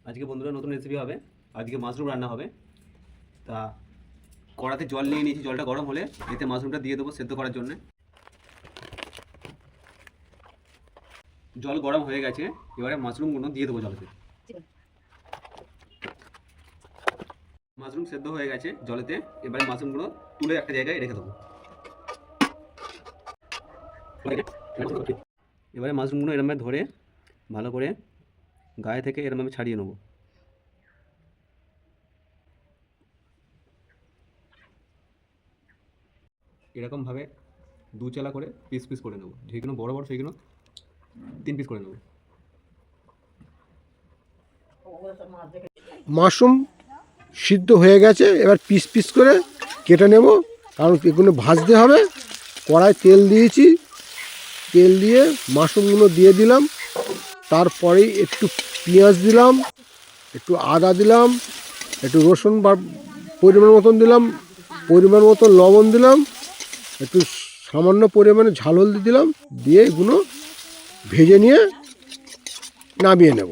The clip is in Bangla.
আজকে বন্ধুরা নতুন রেসিপি হবে। আজকে মাশরুম রান্না হবে। তা কড়াতে জল নিয়ে নিয়েছি, জলটা গরম হলে এতে মাশরুমটা দিয়ে দেবো সেদ্ধ করার জন্য। জল গরম হয়ে গেছে, এবারে মাশরুমগুলো দিয়ে দেবো জলেতে। মাশরুম সেদ্ধ হয়ে গেছে জলেতে, এবারে মাশরুমগুলো তুলে একটা জায়গায় রেখে দেবো। এবারে মাশরুমগুলো এরমভাবে ধরে ভালো করে গায়ে থেকে এরমভাবে ছাড়িয়ে নেবো। এরকমভাবে দু চালা করে পিস পিস করে নেবো, যেগুলো বড় বড় সেইগুলো 3 পিস করে নেবো। মাশরুম সিদ্ধ হয়ে গেছে, এবার পিস পিস করে কেটে নেব, কারণ এগুলো ভাজতে হবে। কড়ায় তেল দিয়েছি, তেল দিয়ে মাশরুমগুলো দিয়ে দিলাম, তারপরেই একটু পেঁয়াজ দিলাম, একটু আদা দিলাম, একটু রসুন বা পরিমাণ মতন দিলাম, পরিমাণ মতন লবণ দিলাম, একটু সামান্য পরিমাণে ঝাল হলদি দিলাম, দিয়ে এগুলো ভেজে নিয়ে নামিয়ে নেব।